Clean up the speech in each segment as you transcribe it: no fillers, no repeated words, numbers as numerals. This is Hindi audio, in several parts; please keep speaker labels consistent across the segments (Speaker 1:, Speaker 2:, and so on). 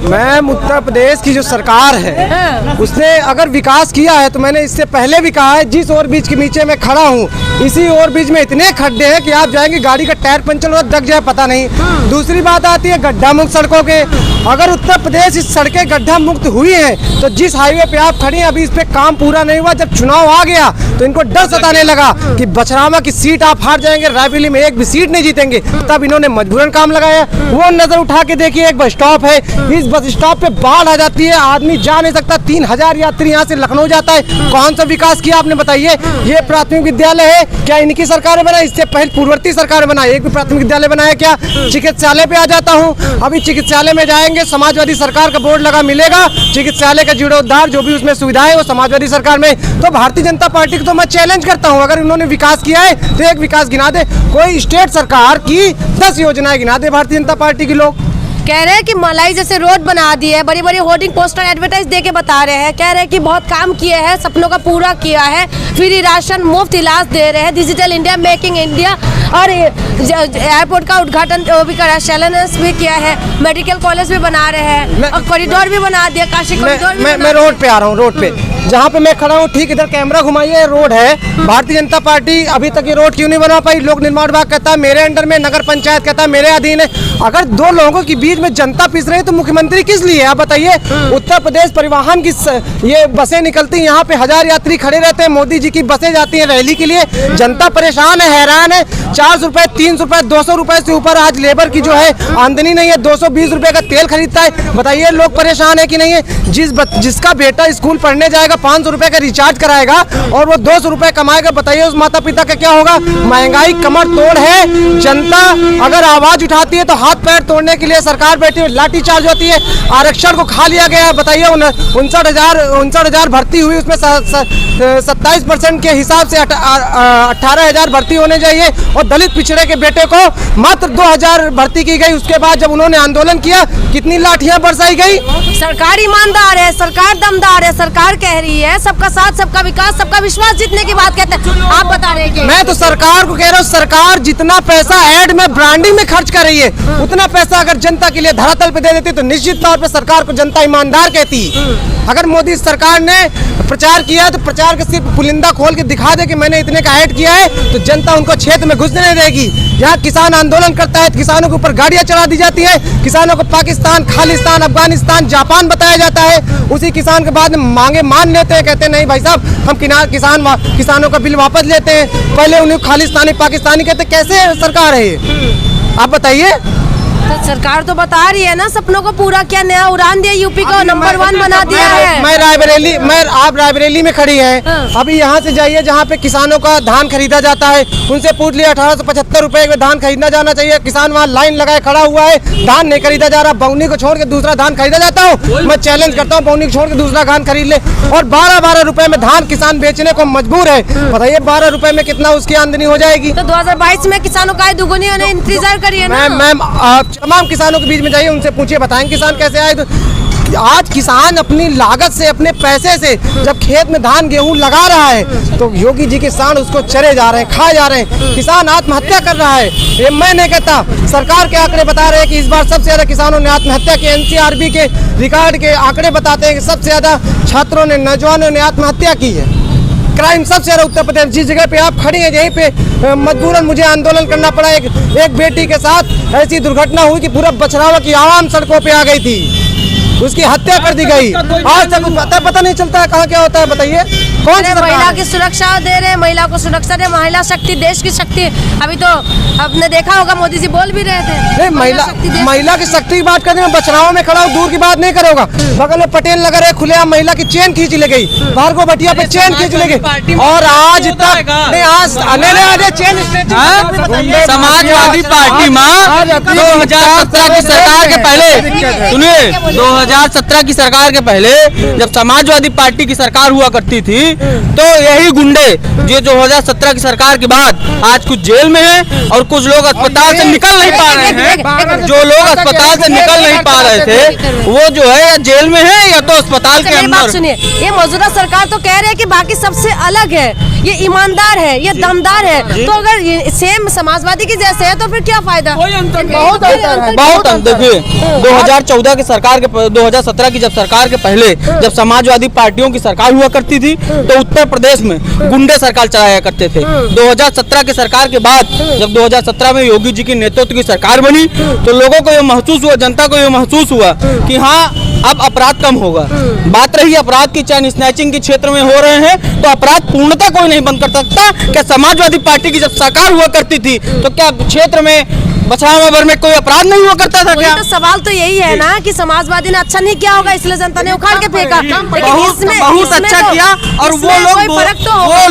Speaker 1: मैम उत्तर प्रदेश की जो सरकार है उसने अगर विकास किया है तो मैंने इससे पहले भी कहा है, जिस ओवरब्रिज के नीचे मैं खड़ा हूँ इसी ओवरब्रिज में इतने खड्डे हैं कि आप जाएंगे गाड़ी का टायर पंचर हो दग जाए पता नहीं। दूसरी बात आती है गड्ढा मुक्त सड़कों के। अगर उत्तर प्रदेश इस सड़कें गड्ढा मुक्त हुई हैं तो जिस हाईवे पे आप खड़ी हैं अभी इस पे काम पूरा नहीं हुआ। जब चुनाव आ गया तो इनको डर सताने लगा कि बछरावा की सीट आप हार जाएंगे, रायबरेली में एक भी सीट नहीं जीतेंगे, तब इन्होंने मजबूरन काम लगाया। वो नजर उठा के देखिए, एक बस स्टॉप है, इस बस स्टॉप पे बाढ़ आ जाती है, आदमी जा नहीं सकता, 3000 यात्री यहाँ से लखनऊ जाता है। कौन सा विकास किया आपने बताइए? ये प्राथमिक विद्यालय है क्या इनकी सरकार बना? इससे पहले पूर्ववर्ती सरकार बनाई, एक भी प्राथमिक विद्यालय बनाया क्या? चिकित्सालय पे आ जाता हूँ, अभी चिकित्सालय में जाएंगे समाजवादी सरकार का बोर्ड लगा मिलेगा, चिकित्सालय का जीर्णोद्धार जो भी उसमें सुविधाएं है वो समाजवादी सरकार में। तो भारतीय जनता पार्टी को तो मैं चैलेंज करता हूँ, अगर उन्होंने विकास किया है तो एक विकास गिना दे, कोई स्टेट सरकार की 10 योजनाएं गिना दे भारतीय जनता पार्टी के लोग।
Speaker 2: कह रहे हैं कि मलाई जैसे रोड बना दी है, बड़ी बड़ी होर्डिंग पोस्टर एडवर्टाइज दे के बता रहे हैं, कह रहे हैं कि बहुत काम किए हैं, सपनों का पूरा किया है, फ्री राशन, मुफ्त इलाज दे रहे हैं, डिजिटल इंडिया, मेकिंग इंडिया, और एयरपोर्ट का उद्घाटन भी करा, शिलान्यास भी किया है, मेडिकल कॉलेज भी बना रहे हैं और कॉरिडोर भी बना दिया, काशी कॉरिडोर।
Speaker 1: मैं रोड पे आ रहा हूँ, रोड पे जहाँ पे मैं खड़ा हूँ ठीक इधर कैमरा घुमाइए, रोड है। भारतीय जनता पार्टी अभी तक ये रोड क्यों नहीं बना पाई? लोक निर्माण विभाग कहता है मेरे अंडर में, नगर पंचायत कहता है मेरे अधीन है। अगर दो लोगों के बीच में जनता पिस रही है तो मुख्यमंत्री किस लिए? आप बताइए। उत्तर प्रदेश परिवहन की ये बसें निकलती हैं, यहाँ पे 1000 यात्री खड़े रहते हैं, मोदी जी की बसें जाती हैं रैली के लिए, जनता परेशान है, हैरान है। 400 रुपए, 300 रुपए, 200 रुपए से ऊपर आज लेबर की जो है आमदनी नहीं है, 220 रुपए का तेल खरीदता है। बताइए लोग परेशान है कि नहीं है? जिसका बेटा स्कूल पढ़ने जाएगा 500 रुपए का रिचार्ज कराएगा और वो 200 रुपए कमाएगा, बताइए उस माता पिता का क्या होगा? महंगाई कमर तोड़ है। जनता अगर आवाज उठाती है तो हाथ पैर तोड़ने के लिए सरकार बैठी हुई लाठी चार्ज होती है। आरक्षण को खा लिया गया है। बताइए 59,000 भर्ती हुई, उसमें 27% के हिसाब से 18,000 भर्ती होने चाहिए और दलित पिछड़े के बेटे को मात्र 2,000 भर्ती की गई। उसके बाद जब उन्होंने आंदोलन किया कितनी लाठियां बरसाई गई।
Speaker 2: सरकार ईमानदार है, सरकार दमदार है, सरकार कह रही है सबका साथ, सबका विकास, सबका विश्वास जीतने की बात कहते हैं, आप बता रहे हैं।
Speaker 1: मैं तो सरकार को कह रहा हूँ, सरकार जितना पैसा एड में ब्रांडिंग में खर्च कर रही है उतना पैसा अगर जनता के लिए धरातल पे दे देती तो निश्चित तौर पे सरकार को जनता ईमानदार कहती। अगर मोदी सरकार ने प्रचार किया तो प्रचार के सिर्फ पुलिंदा खोल के दिखा दे कि मैंने इतने का ऐड किया है तो जनता उनको क्षेत्र में घुसने नहीं देगी। यहाँ किसान आंदोलन करता है, किसानों के ऊपर गाड़ियां चढ़ा दी जाती है, किसानों को पाकिस्तान, खालिस्तान, अफगानिस्तान, जापान बताया जाता है। उसी किसान के बाद मांगे मान लेते हैं, कहते हैं नहीं भाई साहब हम किसानों का बिल वापस लेते हैं, पहले उन्हें खालिस्तानी पाकिस्तानी कहते। कैसे सरकार है ये आप बताइए?
Speaker 2: तो सरकार तो बता रही है ना सपनों को पूरा किया, नया उड़ान दिया, यूपी को नंबर 1 बना दिया है।
Speaker 1: आप रायबरेली में खड़ी हैं, अभी यहाँ से जाइए जहाँ पे किसानों का धान खरीदा जाता है, उनसे पूछ लिया 1875 रुपए में धान खरीदना जाना चाहिए। किसान वहाँ लाइन लगाए खड़ा हुआ है, धान नहीं खरीदा जा रहा। बौनी को छोड़ के दूसरा धान खरीदा जाता हूँ, मैं चैलेंज करता हूँ बौनी को छोड़ के दूसरा धान खरीद ले। और 12-12 रुपए में धान किसान बेचने को मजबूर है। बताइए 12 रुपए में कितना उसकी आमदनी हो जाएगी?
Speaker 2: तो 2022 में किसानों का दुगुनी होने इंतजार करिए ना।
Speaker 1: मैम आप तमाम किसानों के बीच में जाइए, उनसे पूछिए, बताएं किसान कैसे आए। तो आज किसान अपनी लागत से, अपने पैसे से जब खेत में धान गेहूं लगा रहा है तो योगी जी के किसान उसको चरे जा रहे हैं, खा जा रहे हैं, किसान आत्महत्या कर रहा है। ये मैं नहीं कहता, सरकार के आंकड़े बता रहे हैं कि इस बार सबसे ज्यादा किसानों ने आत्महत्या की। NCRB के रिकॉर्ड के आंकड़े बताते हैं कि सबसे ज्यादा छात्रों ने, नौजवानों ने आत्महत्या की है। क्राइम सबसे ज्यादा उत्तर प्रदेश। जिस जगह पे आप खड़ी हैं यहीं पे मजबूरन मुझे आंदोलन करना पड़ा। एक बेटी के साथ ऐसी दुर्घटना हुई कि पूरा बछरावा की आवाम सड़कों पे आ गई थी, उसकी हत्या कर दी गई। आज तक पता नहीं चलता है कहाँ क्या होता है। बताइए कौन सी
Speaker 2: महिला की सुरक्षा दे रहे हैं, महिला को सुरक्षा दे, महिला शक्ति, देश की शक्ति। अभी तो आपने देखा होगा मोदी जी बोल भी रहे थे
Speaker 1: महिला की शक्ति की बात करने में बछरावा में खड़ा हूँ, दूर की बात नहीं करोगा। बगल में पटेल नगर है, खुलेआम महिला की चेन खींच ले गई, भार्गव भटिया पे चेन खींच ले गई। और आज तक चेन
Speaker 3: समाजवादी पार्टी में 2017 की सरकार के पहले, सुनिए 2017 की सरकार के पहले जब समाजवादी पार्टी की सरकार हुआ करती थी तो यही गुंडे जो 2017 की सरकार के बाद आज कुछ जेल में हैं और कुछ लोग अस्पताल से निकल नहीं पा रहे हैं। जो लोग अस्पताल से निकल नहीं पा रहे थे वो जो है या जेल में है या तो अस्पताल के
Speaker 2: मेरी बात
Speaker 3: अंदर।
Speaker 2: सुनिए, ये मौजूदा सरकार तो कह रहे हैं कि बाकी सबसे अलग है, ये ईमानदार है, ये दमदार है, तो अगर ये सेम समाजवादी की जैसे है तो फिर क्या फायदा?
Speaker 3: बहुत अंतर। देखिए 2014 की सरकार के 2017 की जब सरकार के पहले जब समाजवादी पार्टियों की सरकार हुआ करती थी तो उत्तर प्रदेश में गुंडे सरकार चलाया करते थे। 2017 की सरकार के बाद जब 2017 में योगी जी की नेतृत्व की सरकार बनी तो लोगों को ये महसूस हुआ, जनता को ये महसूस हुआ कि हाँ अब अपराध कम होगा। बात रही अपराध की, चैन स्नैचिंग के क्षेत्र में हो रहे हैं तो अपराध पूर्णतः कोई नहीं बंद कर सकता। क्या समाजवादी पार्टी की जब सरकार हुआ करती थी तो क्या क्षेत्र में बछावा भर में कोई अपराध नहीं हुआ करता था क्या?
Speaker 2: तो सवाल तो यही है ना कि समाजवादी ने अच्छा नहीं किया होगा इसलिए जनता ने उखाड़ के फेंका।
Speaker 3: बहुत अच्छा किया और वो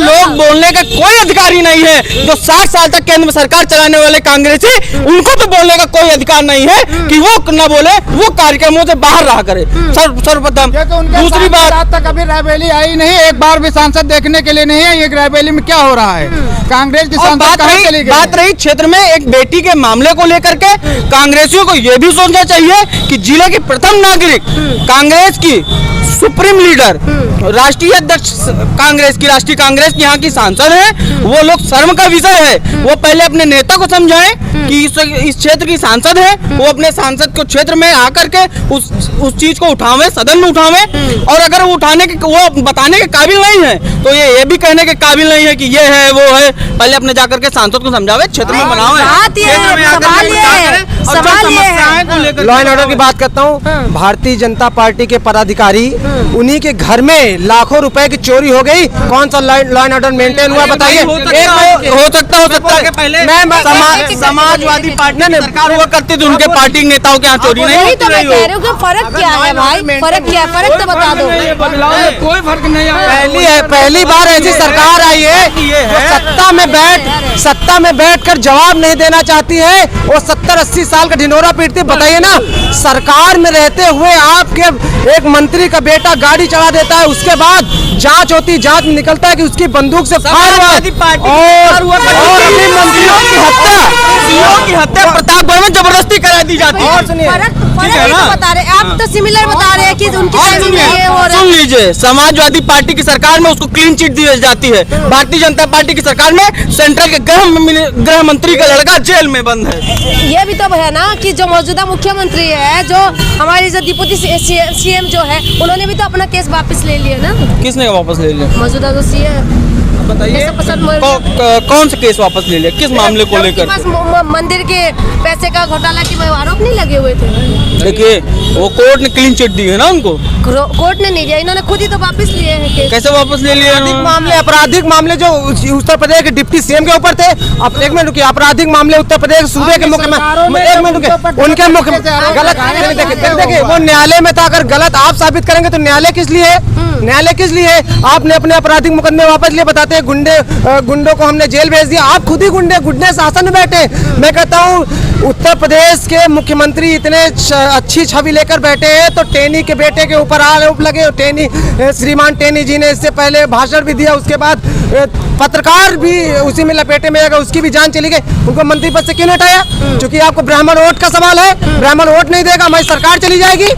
Speaker 3: लोग बोलने का कोई अधिकारी नहीं है। जो 60 साल तक केंद्र में सरकार चलाने वाले कांग्रेसी उनको तो बोलने का कोई अधिकार नहीं है कि वो न बोले, वो कार्यक्रमों से बाहर रहा करे। सर्वप्रथम दूसरी बात
Speaker 4: तक अभी रायबरेली आई नहीं, एक बार भी सांसद देखने के लिए नहीं है। ये रायबरेली में क्या हो रहा है? कांग्रेस की
Speaker 3: बात रही क्षेत्र में एक बेटी के मामले को लेकर के कांग्रेसियों को यह भी सोचना चाहिए कि जिले की प्रथम नागरिक कांग्रेस की सुप्रीम लीडर राष्ट्रीय अध्यक्ष राष्ट्रीय कांग्रेस की यहाँ की सांसद है, वो लोग शर्म का विषय है। वो पहले अपने नेता को समझाएं कि इस क्षेत्र की सांसद है, वो अपने सांसद को क्षेत्र में आकर के उस चीज को उठावे, सदन में उठावे। और अगर वो उठाने के वो बताने के काबिल नहीं है तो ये भी कहने के काबिल नहीं है कि ये है वो है। पहले अपने जाकर के सांसद को समझावे, क्षेत्र में बनावे।
Speaker 1: लॉ एंड ऑर्डर की बात करता हूँ, भारतीय जनता पार्टी के पदाधिकारी उन्हीं के घर में लाखों रुपए की चोरी हो गई। कौन सा लॉ एंड ऑर्डर मेंटेन हुआ बताइए?
Speaker 3: हो सकता है पहले समाजवादी पार्टी की सरकार हुआ करती थी, उनके पार्टी के नेताओं के यहाँ चोरी नहीं
Speaker 2: होती। तो मैं कह रही हूँ कि फर्क क्या है भाई, फर्क क्या है? फर्क तो बता दो।
Speaker 4: कोई फर्क नहीं
Speaker 1: पहली पहली बार ऐसी सरकार आई है जो सत्ता में बैठकर जवाब नहीं देना चाहती है। वो 70-80 साल का ढिंढोरा पीटती। बताइए ना, सरकार में रहते हुए आपके एक मंत्री का बेटा गाड़ी चला देता है, उसके बाद जांच होती, जांच में निकलता है कि उसकी बंदूक से फायर हुआ और अपने मंत्रियों की हत्या प्रतापगढ़ में जबरदस्ती करा दी जाती है।
Speaker 2: और सुनिए, बता रहे आप तो सिमिलर बता रहे हैं कि उनकी
Speaker 3: सुन लीजिए, समाजवादी पार्टी की सरकार में उसको क्लीन चिट दी जाती है। भारतीय जनता पार्टी की सरकार में सेंट्रल के गृह मंत्री का लड़का जेल में बंद है।
Speaker 2: ये भी तो है ना कि जो मौजूदा मुख्यमंत्री है, जो हमारी जो डिप्टी सीएम जो है, उन्होंने भी तो अपना केस वापस ले लिया ना।
Speaker 3: किसने वापस ले लिया?
Speaker 2: मौजूदा जो सीएम।
Speaker 3: बताइए कौन से केस वापस ले लिया, किस मामले को लेकर?
Speaker 2: मंदिर के पैसे का घोटाला की आरोप नहीं लगे हुए थे।
Speaker 3: देखिए वो कोर्ट ने क्लीन चिट दी है ना उनको।
Speaker 2: कोर्ट ने नहीं दिया, इन्होंने खुद ही तो वापस लिए हैं केस।
Speaker 3: कैसे वापस ले लिए?
Speaker 1: आपराधिक मामले जो उत्तर प्रदेश के डिप्टी सीएम के ऊपर थे। अब एक मिनट रुकिए, आपराधिक मामले उत्तर प्रदेश सूबे के मुख्यमंत्री उनके मुख्य गलत देखिए, वो न्यायालय में था। अगर गलत आप साबित करेंगे तो न्यायालय किस लिए है? न्यायालय किस लिए है? आपने अपने आपराधिक मुकदमे वापस लिए, बताते हैं गुंडों को हमने जेल भेज दिया। आप खुद ही गुंडे शासन में बैठे। मैं कहता हूँ उत्तर प्रदेश के मुख्यमंत्री इतने अच्छी छवि लेकर बैठे हैं तो टेनी के बेटे के ऊपर आरोप लगे। श्रीमान टेनी जी ने इससे पहले भाषण भी दिया, उसके बाद पत्रकार भी उसी में लपेटे में आएगा, उसकी भी जान चली गई। उनको मंत्री पद से क्यों नहीं हटाया? क्योंकि आपको ब्राह्मण वोट का सवाल है, ब्राह्मण वोट नहीं देगा, हमारी सरकार चली जाएगी।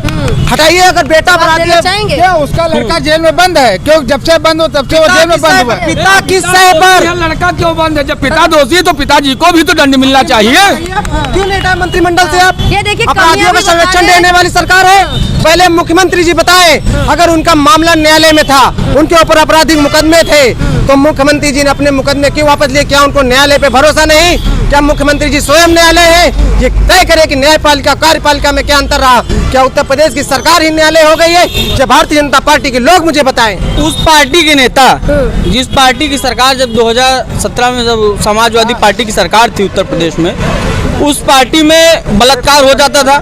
Speaker 1: हटाइए। अगर बेटा बना दिया,
Speaker 4: उसका लड़का जेल में बंद है। क्यों? जब से बंद हो तब से वो जेल में बंद हुआ।
Speaker 1: पिता किस सह पर?
Speaker 4: लड़का क्यों बंद है? जब पिता दोषी है तो पिताजी को भी तो दंड मिलना चाहिए।
Speaker 1: क्यों नहीं हटाया मंत्रिमंडल से? आप
Speaker 2: ये देखिए,
Speaker 1: अपराधियों का संरक्षण देने वाली सरकार है। पहले मुख्यमंत्री जी बताए, अगर उनका मामला न्यायालय में था, उनके ऊपर आपराधिक मुकदमे थे, तो मुख्यमंत्री जी ने अपने मुकदमे क्यों वापस लिए? क्या उनको न्यायालय पे भरोसा नहीं? क्या मुख्यमंत्री जी स्वयं न्यायालय है? ये तय करे कि न्यायपालिका कार्यपालिका में क्या अंतर रहा? क्या उत्तर प्रदेश की सरकार ही न्यायालय हो गई है? जब भारतीय जनता पार्टी के लोग मुझे बताएं।
Speaker 3: उस पार्टी के नेता, जिस पार्टी की सरकार जब 2017 में जब समाजवादी पार्टी की सरकार थी उत्तर प्रदेश में, उस पार्टी में बलात्कार हो जाता था,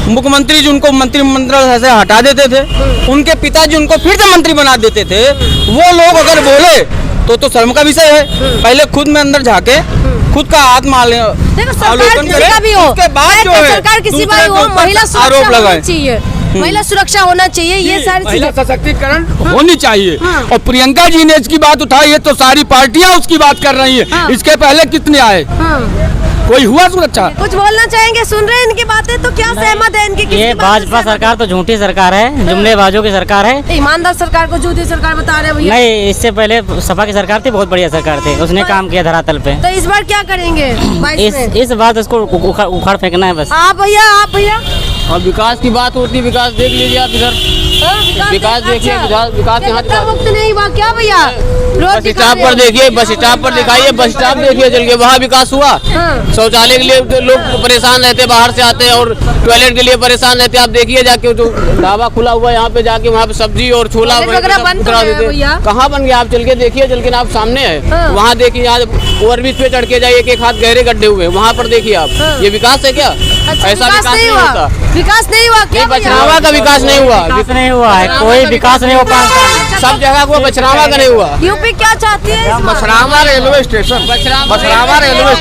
Speaker 3: मुख्यमंत्री जी उनको मंत्रिमंडल से हटा देते थे, उनके पिताजी उनको फिर से मंत्री बना देते थे। वो लोग अगर बोले तो शर्म का विषय है। पहले खुद में अंदर झाके, खुद का आत्मावलोकन करे, उसके बाद जो है
Speaker 2: सरकार किसी भी हो, महिला
Speaker 3: आरोप लगाए।
Speaker 2: चाहिए। महिला सुरक्षा होना चाहिए, ये सारी
Speaker 5: महिला
Speaker 2: चीजें।
Speaker 5: सशक्तिकरण होनी चाहिए। और प्रियंका जी ने इसकी बात उठाई है तो सारी पार्टियां उसकी बात कर रही है। इसके पहले कितने आए, कोई हुआ सुरक्षा?
Speaker 2: कुछ बोलना चाहेंगे? सुन रहे हैं इनकी बातें तो क्या सहमत है इनकी?
Speaker 6: ये भाजपा सरकार तो झूठी सरकार है, जुमलेबाजों की सरकार है।
Speaker 2: ईमानदार सरकार को झूठी सरकार बता रहे हैं भैया।
Speaker 6: नहीं, इससे पहले सपा की सरकार थी, बहुत बढ़िया सरकार थी, उसने काम किया धरातल पे।
Speaker 2: तो इस बार क्या करेंगे 22 में?
Speaker 6: इस बात उसको उखाड़ फेंकना है बस।
Speaker 2: आप भैया
Speaker 3: और विकास की बात होती है, विकास देख लीजिए आप इधर, विकास देखिए, विकास यहाँ
Speaker 2: वक्त नहीं हुआ क्या भैया?
Speaker 3: बस स्टॉप पर देखिए, बस स्टॉप पर दिखाइए, बस स्टॉप देखिए चल के, वहाँ विकास हुआ। शौचालय के लिए तो लोग परेशान रहते, बाहर से आते हैं, और टॉयलेट के लिए परेशान रहते। आप देखिए जाके जो ढाबा खुला हुआ है यहाँ पे, जाके वहाँ पे सब्जी और छोला
Speaker 2: वगैरह बंद तो है भैया।
Speaker 3: कहाँ बन गया? आप चल के देखिए, चल के आप सामने है, वहाँ देखिए, यहाँ ओवरब्रिज पे चढ़ के जाइए, एक हाथ गहरे गड्ढे हुए, वहाँ पर देखिए आप। ये विकास है क्या? ऐसा विकास नहीं होता।
Speaker 2: विकास नहीं हुआ क्या?
Speaker 3: बछरावा का विकास नहीं हुआ,
Speaker 6: विकास नहीं हुआ है, कोई विकास नहीं हो पाया।
Speaker 3: सब जगह को बछरावा का नहीं हुआ।
Speaker 2: यूपी क्या चाहती है?
Speaker 3: Bachhrawan railway station, Bachhrawan railway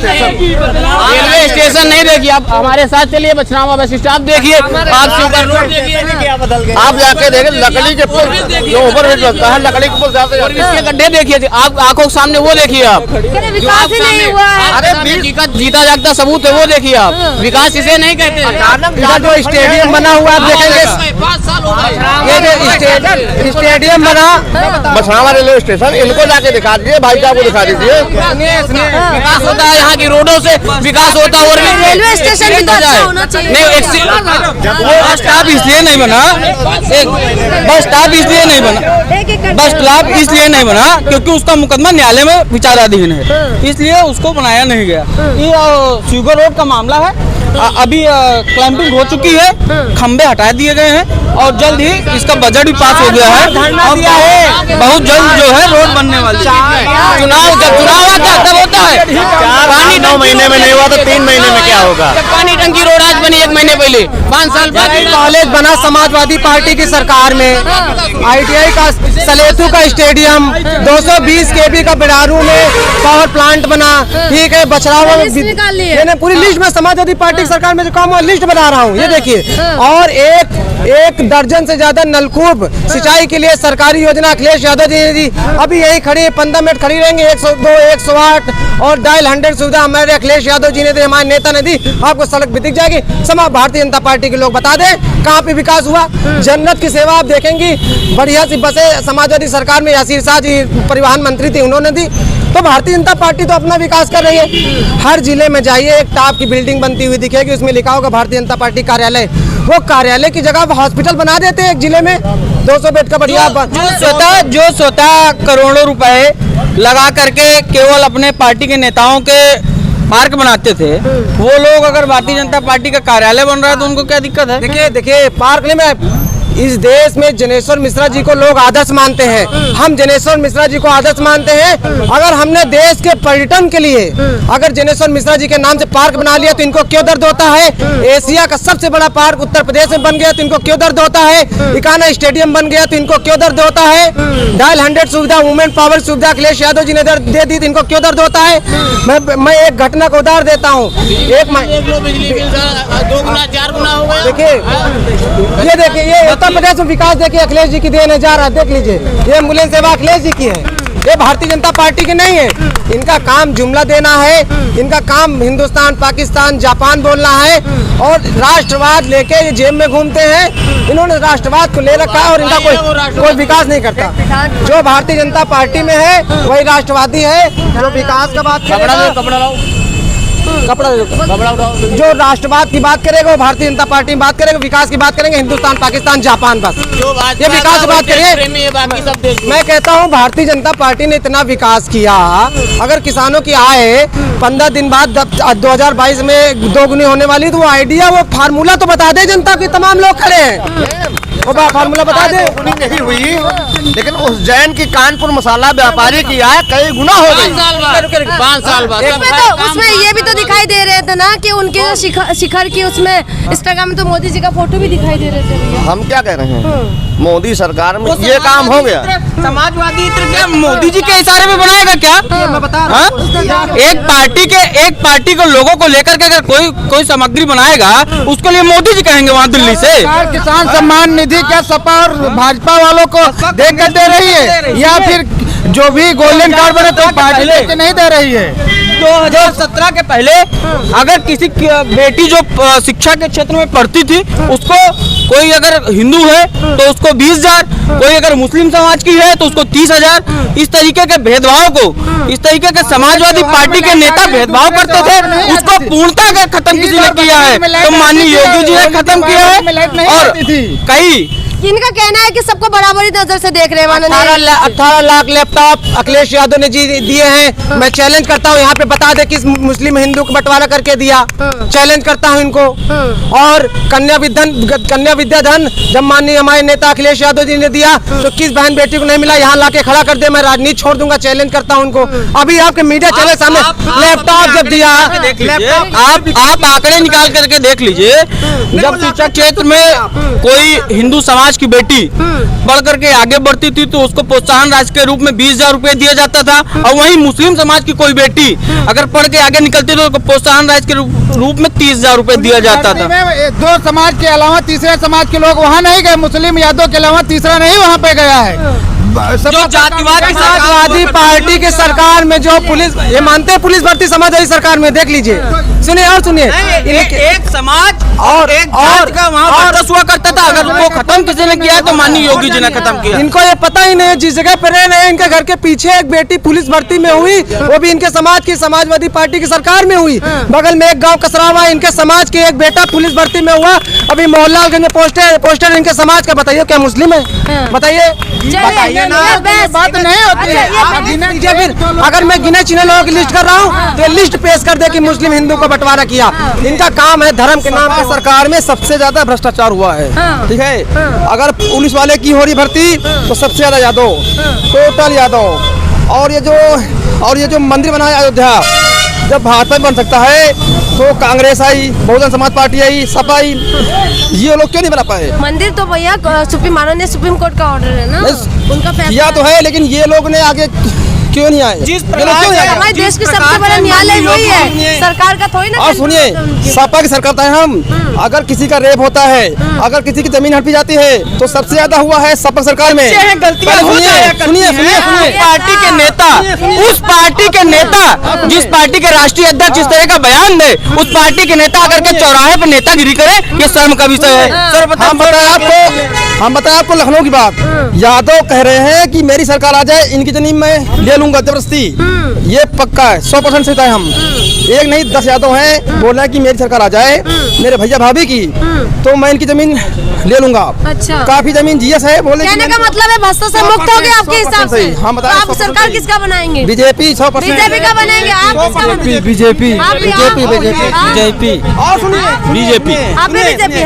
Speaker 3: station नहीं देखिए आप, हमारे साथ चलिए, बछरावा बस स्टॉप देखिए, आप सुपर रोड देखिए, आप जाके देखिए लकड़ी के पुल जो ओवरब्रिज लगता है, लकड़ी के पुल जाते हैं, इसके गड्ढे देखिए, आप आंखों के सामने वो देखिए आप।
Speaker 2: विकास ही नहीं हुआ है।
Speaker 3: अरे जीता जागता सबूत है, वो देखिए आप। विकास इसे नहीं कहते।
Speaker 1: इधर जो स्टेडियम बना हुआ आप देखेंगे,
Speaker 3: 5 साल हो गए।
Speaker 1: ये जो स्टेडियम बना
Speaker 7: बछरावा रेलवे स्टेशन, इनको जाके दिखा दीजिए, भाई साहब को दिखा दीजिए।
Speaker 3: विकास होता है यहाँ की रोडों से, विकास होता है। और
Speaker 2: रेलवे स्टेशन भी तो अच्छा होना चाहिए।
Speaker 3: नहीं,
Speaker 5: बस स्टॉप इसलिए नहीं बना, बस स्टॉप इसलिए नहीं बना, बस स्टॉप इसलिए नहीं बना क्योंकि उसका मुकदमा न्यायालय में विचाराधीन है, इसलिए उसको बनाया नहीं गया। ये शुगर रोड का मामला है, अभी क्लैंपिंग हो चुकी है, खंबे हटा दिए गए हैं, और जल्द ही इसका बजट भी पास हो गया है। बहुत जल्द जो है रोड बनने वाली है।
Speaker 3: चुनाव जब चुनाव आता है तब होता है।
Speaker 7: पानी 9 महीने में नहीं हुआ तो 3 महीने में क्या होगा?
Speaker 3: पानी टंकी रोड आज बनी 1 महीने पहले, 5 साल बाद
Speaker 1: कॉलेज बना समाजवादी पार्टी की सरकार में, ITI का सलेतू का स्टेडियम, 220 kV का बिडारू में पावर प्लांट बना, ठीक है, बछरावा में
Speaker 2: लिस्ट निकाल ली है।
Speaker 1: मैंने पूरी लिस्ट में समाजवादी पार्टी की सरकार में जो काम हुआ लिस्ट बना रहा हूँ, ये देखिए। और एक दर्जन से ज्यादा नलकूप सिंचाई के लिए सरकारी योजना अखिलेश यादव जी ने दी। अभी यही खड़ी 15 मिनट खड़ी रहेंगे, 102, 108 और डायल 100 सुविधा हमारे अखिलेश यादव जी ने दी, हमारे नेता ने दी। आपको सड़क भी दिख जाएगी। भारतीय जनता पार्टी के लोग बता दें कहाँ पे विकास हुआ। जन्नत की सेवा आप देखेंगी, बढ़िया सी बसें समाजवादी सरकार में यासीर शाह जी परिवहन मंत्री थे, उन्होंने दी। तो भारतीय जनता पार्टी तो अपना विकास कर रही है। हर जिले में जाइए, एक टाप की बिल्डिंग बनती हुई दिखेगी, उसमें लिखा होगा भारतीय जनता पार्टी कार्यालय। वो कार्यालय की जगह हॉस्पिटल बना देते हैं एक जिले में, 200 बेड का बढ़िया।
Speaker 5: जो स्वतः करोड़ों रुपए लगा करके केवल अपने पार्टी के नेताओं के पार्क बनाते थे, वो लोग अगर भारतीय जनता पार्टी का कार्यालय बन रहा है तो उनको क्या दिक्कत है?
Speaker 1: देखिए पार्क नहीं, मैं इस देश में जनेश्वर मिश्रा जी को लोग आदर्श मानते हैं। हम जनेश्वर मिश्रा जी को आदर्श मानते हैं। अगर हमने देश के पर्यटन के लिए अगर जनेश्वर मिश्रा जी के नाम से पार्क बना लिया तो इनको क्यों दर्द होता है? एशिया का सबसे बड़ा पार्क उत्तर प्रदेश में बन गया तो इनको क्यों दर्द होता है? इकाना स्टेडियम बन गया तो इनको क्यों दर्द होता है? डायल 100 सुविधा, वुमेन पावर सुविधा अखिलेश यादव जी ने दे दी तो इनको क्यों दर्द होता है? मैं एक घटना को उदाहरण देता हूँ। देखिए, ये देखिए, ये उत्तर प्रदेश में विकास देखिए अखिलेश जी की देन है, जा रहा है, देख लीजिए। ये एम्बुलेंस सेवा अखिलेश जी की है, ये भारतीय जनता पार्टी की नहीं है। इनका काम जुमला देना है, इनका काम हिंदुस्तान, पाकिस्तान, जापान बोलना है, और राष्ट्रवाद लेके ये जेब में घूमते हैं। इन्होंने राष्ट्रवाद को ले रखा है और इनका कोई विकास नहीं करता। जो भारतीय जनता पार्टी में है वही राष्ट्रवादी है। जो विकास का बात कपड़ा जो राष्ट्रवाद की बात करेगा वो भारतीय जनता पार्टी में बात करेगा, विकास की बात करेंगे हिंदुस्तान, पाकिस्तान, जापान, बस ये विकास की बात करिए। मैं कहता हूँ भारतीय जनता पार्टी ने इतना विकास किया, अगर किसानों की आय 15 दिन बाद 2022 में दोगुनी होने वाली, तो वो आइडिया, वो फार्मूला तो बता दे जनता की। तमाम लोग खड़े हैं, वो फार्मूला बता दे।
Speaker 7: नहीं हुई, लेकिन उस जैन की कानपुर मसाला व्यापारी की आय कई गुना हो गई।
Speaker 3: 5 साल बाद।
Speaker 2: उसमें ये भी तो दिखाई दे रहे थे ना कि उनके जो शिखर की उसमें इंस्टाग्राम में तो मोदी जी का फोटो भी दिखाई दे रहे थे।
Speaker 7: हम क्या कह रहे हैं, मोदी सरकार में ये काम हो गया।
Speaker 5: समाजवादी इत्र क्या मोदी जी के इशारे में बनाएगा क्या?
Speaker 1: मैं बता रहा हूँ।
Speaker 5: एक पार्टी को लोगों को लेकर के अगर कोई सामग्री बनाएगा उसके लिए मोदी जी कहेंगे वहाँ दिल्ली से।
Speaker 4: सरकार किसान सम्मान निधि क्या सपा और भाजपा वालों को देख कर दे रही है, या फिर जो भी गोल्डन कार्ड बने तो पार्टी लेके नहीं दे रही है?
Speaker 5: 2017 के पहले अगर किसी की बेटी जो शिक्षा के क्षेत्र में पढ़ती थी उसको, कोई अगर हिंदू है तो उसको 20,000, कोई अगर मुस्लिम समाज की है तो उसको 30,000। इस तरीके के भेदभाव को, इस तरीके के समाजवादी पार्टी के नेता भेदभाव करते थे, उसको पूर्णतः अगर खत्म किसी ने किया है तो माननीय योगी जी ने खत्म किया है। और कई
Speaker 2: इनका कहना है कि सबको बराबरी नजर से देख रहे हैं।
Speaker 1: 18 लाख लैपटॉप अखिलेश यादव ने जी दिए हैं। मैं चैलेंज करता हूँ, यहाँ पे बता दे किस मुस्लिम हिंदू को बंटवारा करके दिया। चैलेंज करता हूँ इनको। और कन्या विद्या धन जब माननीय हमारे नेता अखिलेश यादव जी ने दिया तो किस बहन बेटी को नहीं मिला, यहाँ लाके खड़ा कर दे, मैं राजनीति छोड़ दूंगा। चैलेंज करता हूँ उनको। अभी आपके मीडिया चैनल सामने लैपटॉप जब दिया,
Speaker 5: आप आंकड़े निकाल करके देख लीजिए। जब शिक्षा क्षेत्र में कोई हिंदू समाज की बेटी बढ़ करके आगे बढ़ती थी तो उसको प्रोत्साहन राशि के रूप में 20,000 रुपए दिया जाता था, और वहीं मुस्लिम समाज की कोई बेटी अगर पढ़ के आगे निकलती तो प्रोत्साहन राशि के रूप में 30,000 रुपए दिया जाता था।
Speaker 4: दो समाज के अलावा तीसरे समाज के लोग वहाँ नहीं गए, मुस्लिम यादव के अलावा तीसरा नहीं वहाँ पे गया है।
Speaker 5: जो जातिवादी
Speaker 1: समाजवादी पार्टी के सरकार में जो पुलिस, ये मानते हैं पुलिस भर्ती समाजवादी सरकार में, देख लीजिए। सुनिए और सुनिए,
Speaker 5: एक समाज और एक जाति का वहाँ वर्चस्व हुआ करता था, अगर वो खत्म किसी ने किया है तो माननीय योगी जी ने खत्म किया।
Speaker 1: इनको ये पता ही नहीं है जिस जगह पे रह रहे हैं, इनके घर के पीछे एक बेटी पुलिस भर्ती में हुई, वो भी इनके समाज की समाजवादी पार्टी की सरकार में हुई। बगल में एक गांव कसरावा, इनके समाज के एक बेटा पुलिस भर्ती में हुआ। अभी मोहनलालगंज में पोस्टर इनके समाज का, बताइए क्या मुस्लिम है? बताइए
Speaker 4: बात नहीं होती।
Speaker 1: फिर अगर मैं गिने चुने लोगों की लिस्ट कर रहा हूँ तो लिस्ट पेश कर दे कि मुस्लिम हिंदू को बंटवारा किया। इनका काम है धर्म के नाम पे।
Speaker 3: सरकार में सबसे ज्यादा भ्रष्टाचार हुआ है, ठीक है। अगर पुलिस वाले की हो रही भर्ती तो सबसे ज्यादा यादव, टोटल यादव। और ये जो मंदिर बना है अयोध्या, जब भाजपा बन सकता है तो कांग्रेस आई, बहुजन समाज पार्टी आई, सपा आई, ये लोग क्यों नहीं बना पाए?
Speaker 2: मंदिर तो भैया माननीय सुप्रीम कोर्ट का ऑर्डर है ना, उनका
Speaker 3: किया तो है, लेकिन ये लोग ने आगे क्यों नहीं आए?
Speaker 2: हमारे देश की सबसे बड़ा न्यायालय वही है, सरकार का थोड़ी ना।
Speaker 3: और सुनिए, सपा की सरकार है हम, अगर किसी का रेप होता है, अगर किसी की जमीन हड़पी जाती है तो सबसे ज्यादा हुआ है सपा सरकार में। सुनिए
Speaker 5: पार्टी के नेता, उस पार्टी के नेता, जिस पार्टी के राष्ट्रीय अध्यक्ष इस तरह का बयान दे, उस पार्टी के नेता अगर के चौराहे पर नेतागिरी करे, ये शर्म का विषय है।
Speaker 3: हम बताएं आपको लखनऊ की बात। यादव कह रहे हैं कि मेरी सरकार आ जाए, इनकी जमीन में ले लूंगा जबरदस्ती। ये पक्का है, 100% सही है। हम एक नहीं 10 यादव हैं, बोल रहे हैं कि मेरी सरकार आ जाए, मेरे भैया भाभी की, तो मैं इनकी जमीन ले लूंगा।
Speaker 2: अच्छा,
Speaker 3: काफी जमीन जीएस है। बोले
Speaker 2: कहने का मतलब है भ्रष्टाचार से मुक्त हो गए आपके हिसाब से।
Speaker 3: हम बताएं
Speaker 2: आप सरकार किसका बनाएंगे?
Speaker 3: बीजेपी 100%।
Speaker 2: बीजेपी का बनाएंगे आप? किसका बनाएंगे?
Speaker 3: बीजेपी
Speaker 2: आप भी
Speaker 3: बीजेपी
Speaker 2: आप?
Speaker 3: और सुनिए
Speaker 5: बीजेपी
Speaker 2: आप भी बीजेपी?